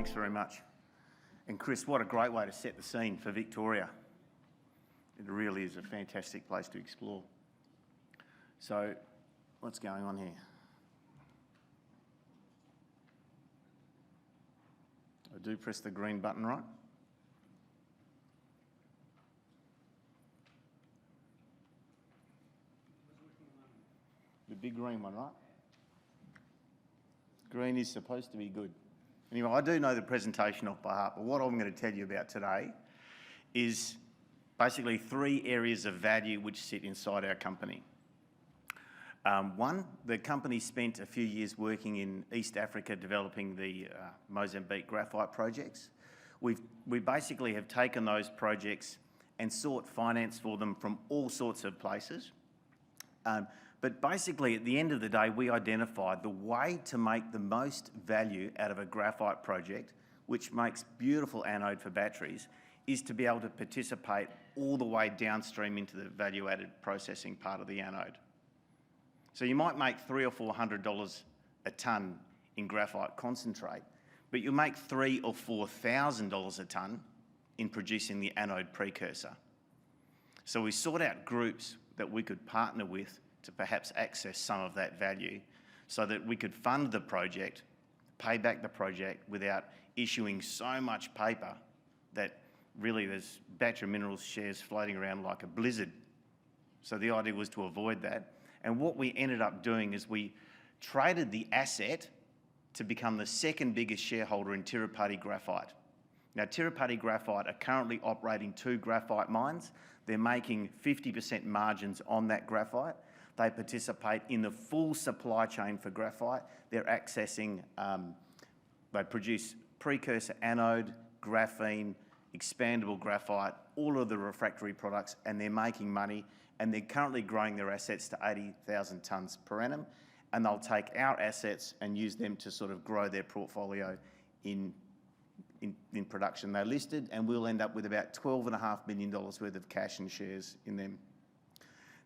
Thanks very much. And Chris, what a great way to set the scene for Victoria. It really is a fantastic place to explore. So, what's going on here? I do press the green button, right? The big green one, right? Green is supposed to be good. Anyway, I do know the presentation off by heart, but what I'm going to tell you about today is basically 3 areas of value which sit inside our company. One, the company spent a few years working in East Africa developing the Mozambique graphite projects. We basically have taken those projects and sought finance for them from all sorts of places. But basically, at the end of the day, we identified the way to make the most value out of a graphite project, which makes beautiful anode for batteries, is to be able to participate all the way downstream into the value-added processing part of the anode. So you might make $300 or $400 a tonne in graphite concentrate, but you'll make $3,000 or $4,000 a tonne in producing the anode precursor. So we sought out groups that we could partner with to perhaps access some of that value so that we could fund the project, pay back the project without issuing so much paper that really there's Battery Minerals shares floating around like a blizzard. So the idea was to avoid that. And what we ended up doing is we traded the asset to become the second biggest shareholder in Tirupati Graphite. Now, Tirupati Graphite are currently operating 2 graphite mines. They're making 50% margins on that graphite. They participate in the full supply chain for graphite. They're accessing, they produce precursor anode, graphene, expandable graphite, all of the refractory products, and they're making money, and they're currently growing their assets to 80,000 tonnes per annum, and they'll take our assets and use them to sort of grow their portfolio in production. They're listed, and we'll end up with about $12.5 million worth of cash and shares in them.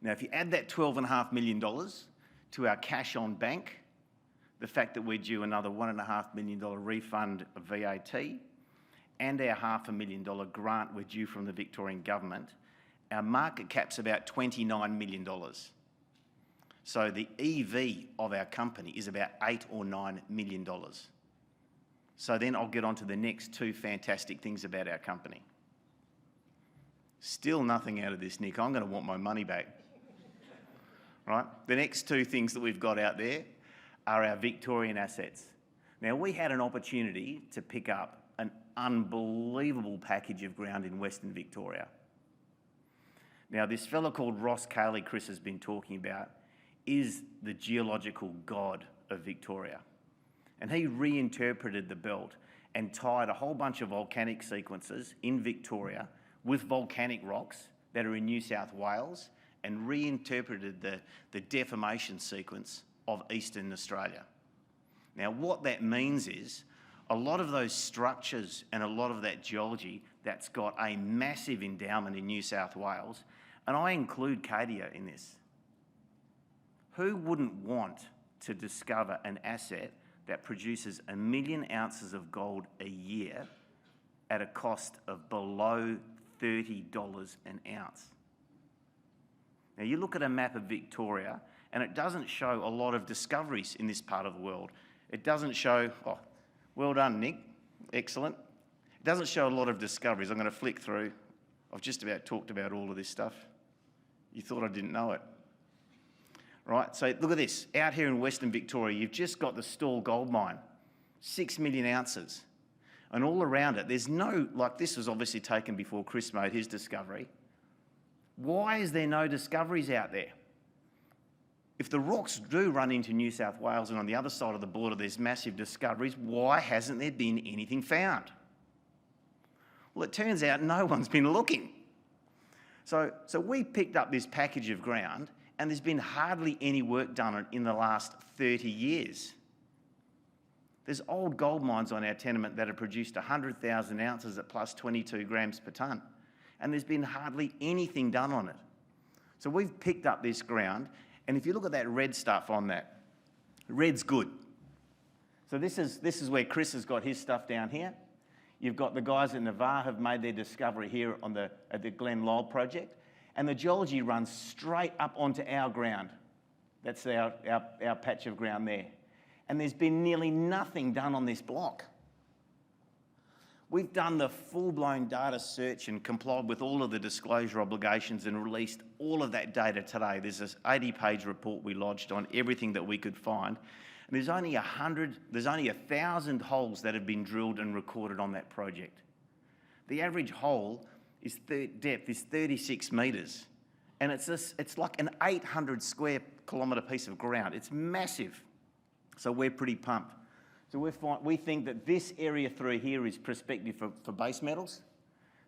Now, if you add that $12.5 million to our cash on bank, the fact that we're due another $1.5 million refund of VAT, and our $500,000 grant we're due from the Victorian government, our market cap's about $29 million. So the EV of our company is about $8 or $9 million. So then I'll get on to the next 2 fantastic things about our company. Still nothing out of this, Nick. I'm going to want my money back. Right? The next 2 things that we've got out there are our Victorian assets. Now, we had an opportunity to pick up an unbelievable package of ground in Western Victoria. Now, this fellow called Ross Cayley, Chris has been talking about, is the geological god of Victoria. And he reinterpreted the belt and tied a whole bunch of volcanic sequences in Victoria with volcanic rocks that are in New South Wales and reinterpreted the deformation sequence of Eastern Australia. Now, what that means is a lot of those structures and a lot of that geology that's got a massive endowment in New South Wales, and I include Cadia in this. Who wouldn't want to discover an asset that produces 1 million ounces of gold a year at a cost of below $30 an ounce? Now, you look at a map of Victoria, and it doesn't show a lot of discoveries in this part of the world. It doesn't show, oh, well done, Nick, excellent. It doesn't show a lot of discoveries. I'm going to flick through. I've just about talked about all of this stuff. You thought I didn't know it. Right, so look at this. Out here in Western Victoria, you've just got the Stawell gold mine, 6 million ounces. And all around it, there's no, like this was obviously taken before Chris made his discovery. Why is there no discoveries out there? If the rocks do run into New South Wales and on the other side of the border there's massive discoveries, why hasn't there been anything found? Well, it turns out no one's been looking. So we picked up this package of ground, and there's been hardly any work done on it in the last 30 years. There's old gold mines on our tenement that have produced 100,000 ounces at plus 22 grams per tonne, and there's been hardly anything done on it. So we've picked up this ground, and if you look at that red stuff on that, red's good. So this is where Chris has got his stuff down here. You've got the guys at Navarre have made their discovery here at the Glen Lyle project, and the geology runs straight up onto our ground. That's our patch of ground there. And there's been nearly nothing done on this block. We've done the full-blown data search and complied with all of the disclosure obligations and released all of that data today. There's this 80-page report we lodged on everything that we could find. And there's only 1,000 holes that have been drilled and recorded on that project. The average hole depth is 36 metres. And it's like an 800 square kilometre piece of ground. It's massive. So we're pretty pumped. So we think that this area through here is prospective for base metals.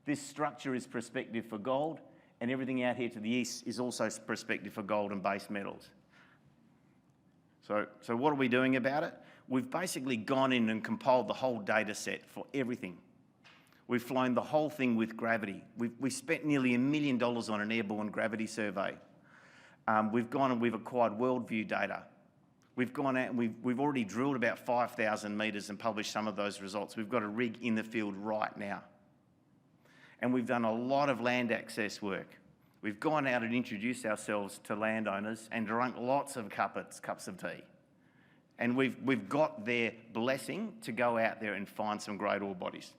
This structure is prospective for gold, and everything out here to the east is also prospective for gold and base metals. So what are we doing about it? We've basically gone in and compiled the whole data set for everything. We've flown the whole thing with gravity. We spent nearly $1 million on an airborne gravity survey. We've gone and we've acquired worldview data. We've gone out and we've already drilled about 5,000 metres and published some of those results. We've got a rig in the field right now. And we've done a lot of land access work. We've gone out and introduced ourselves to landowners and drunk lots of cups of tea. And we've got their blessing to go out there and find some great ore bodies.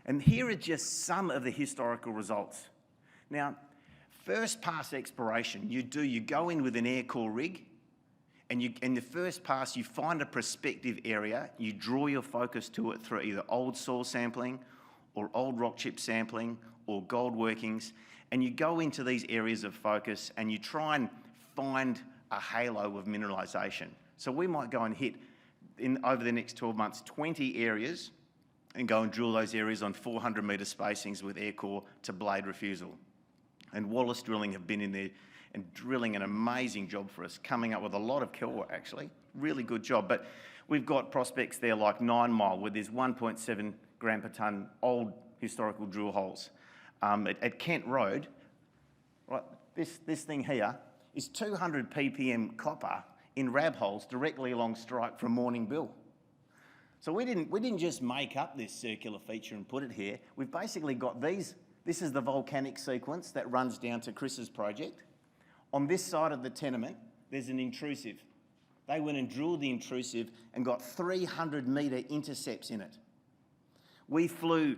And here are just some of the historical results. Now, first pass exploration, you go in with an air core rig, and in the first pass, you find a prospective area, you draw your focus to it through either old soil sampling or old rock chip sampling or gold workings, and you go into these areas of focus and you try and find a halo of mineralisation. So we might go and hit, over the next 12 months, 20 areas and go and drill those areas on 400 metre spacings with air core to blade refusal. And Wallace Drilling have been in there and drilling an amazing job for us, coming up with a lot of core, actually. Really good job. But we've got prospects there like 9 Mile, where there's 1.7 gram per tonne old historical drill holes. At Kent Road, right, this thing here is 200 ppm copper in rab holes directly along strike from Morning Bill. So we didn't just make up this circular feature and put it here. We've basically got these. This is the volcanic sequence that runs down to Chris's project. On this side of the tenement, there's an intrusive. They went and drilled the intrusive and got 300 metre intercepts in it. We flew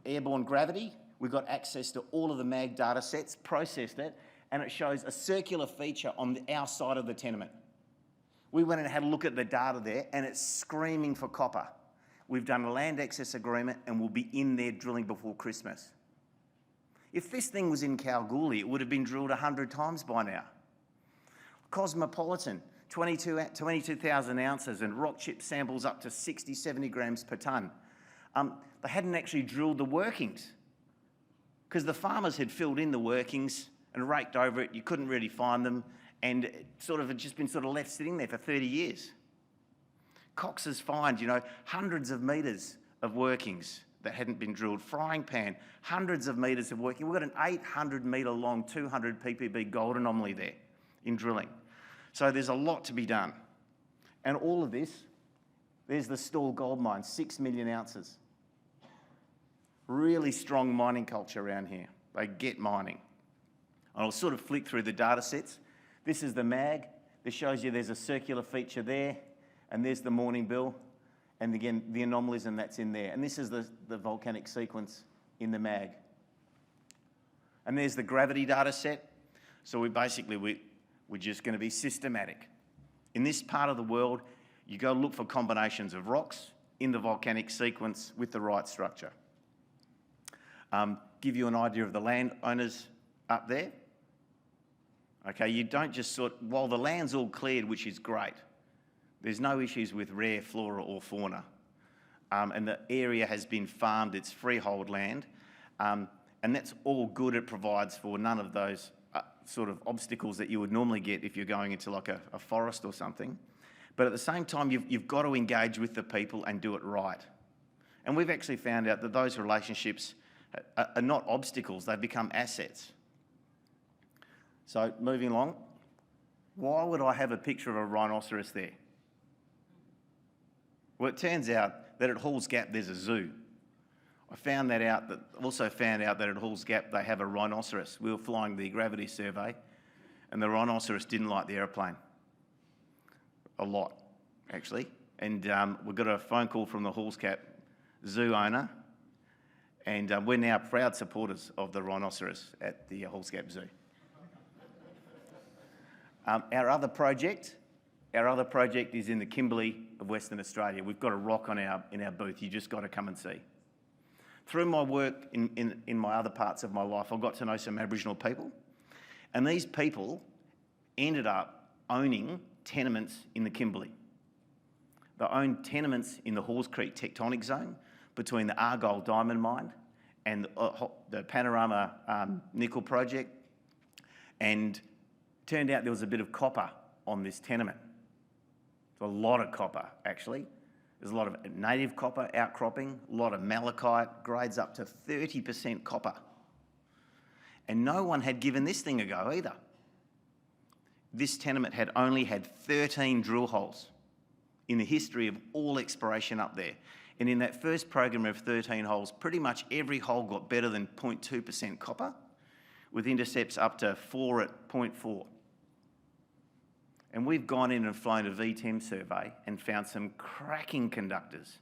airborne gravity. We got access to all of the mag data sets, processed it, and it shows a circular feature on our side of the tenement. We went and had a look at the data there, and it's screaming for copper. We've done a land access agreement, and we'll be in there drilling before Christmas. If this thing was in Kalgoorlie, it would have been drilled 100 times by now. Cosmopolitan, 22,000 ounces and rock chip samples up to 60, 70 grams per tonne. They hadn't actually drilled the workings because the farmers had filled in the workings and raked over it. You couldn't really find them, and it had just been left sitting there for 30 years. Cox's find, hundreds of metres of workings that hadn't been drilled. Frying Pan, hundreds of metres of working. We've got an 800 metre long, 200 ppb gold anomaly there in drilling. So there's a lot to be done. And all of this, there's the Stawell gold mine, 6 million ounces. Really strong mining culture around here. They get mining. I'll flick through the data sets. This is the mag. This shows you there's a circular feature there, and there's the Morning Bill. And again, the anomalies, and that's in there. And this is the volcanic sequence in the mag. And there's the gravity data set. So we're just going to be systematic. In this part of the world, you go look for combinations of rocks in the volcanic sequence with the right structure. Give you an idea of the landowners up there. Okay, you don't just while the land's all cleared, which is great, there's no issues with rare flora or fauna. And the area has been farmed, it's freehold land, and that's all good. It provides for none of those obstacles that you would normally get if you're going into like a forest or something. But at the same time, you've got to engage with the people and do it right. And we've actually found out that those relationships are not obstacles, they've become assets. So moving along, why would I have a picture of a rhinoceros there? Well, it turns out that at Halls Gap there's a zoo. Also found out that at Halls Gap they have a rhinoceros. We were flying the gravity survey and the rhinoceros didn't like the aeroplane. A lot, actually. And we got a phone call from the Halls Gap zoo owner, and we're now proud supporters of the rhinoceros at the Halls Gap Zoo. Our other project is in the Kimberley of Western Australia. We've got a rock in our booth. You just got to come and see. Through my work in my other parts of my life, I got to know some Aboriginal people, and these people ended up owning tenements in the Kimberley. They own tenements in the Halls Creek tectonic zone between the Argyle diamond mine and the Panorama nickel project, and turned out there was a bit of copper on this tenement. A lot of copper, actually. There's a lot of native copper outcropping, a lot of malachite, grades up to 30% copper. And no one had given this thing a go either. This tenement had only had 13 drill holes in the history of all exploration up there. And in that first program of 13 holes, pretty much every hole got better than 0.2% copper, with intercepts up to 4 at 0.4. And we've gone in and flown a VTEM survey and found some cracking conductors.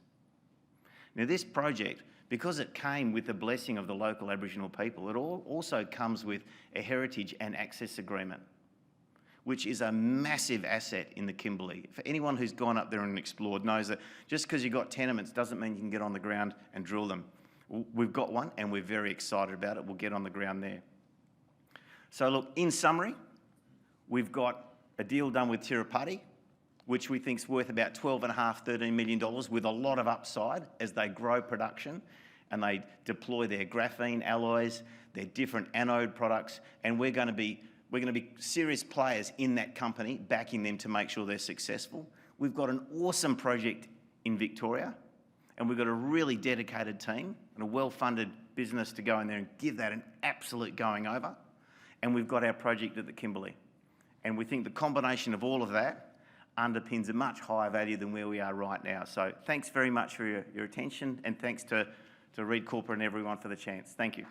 Now this project, because it came with the blessing of the local Aboriginal people, it also comes with a heritage and access agreement, which is a massive asset in the Kimberley. For anyone who's gone up there and explored knows that just because you've got tenements doesn't mean you can get on the ground and drill them. We've got one and we're very excited about it. We'll get on the ground there. So look, in summary, we've got a deal done with Tirupati, which we think is worth about $12.5, $13 million, with a lot of upside as they grow production and they deploy their graphene alloys, their different anode products, and we're going to be serious players in that company, backing them to make sure they're successful. We've got an awesome project in Victoria, and we've got a really dedicated team and a well-funded business to go in there and give that an absolute going over. And we've got our project at the Kimberley. And we think the combination of all of that underpins a much higher value than where we are right now. So thanks very much for your attention, and thanks to Reed Corporate and everyone for the chance. Thank you.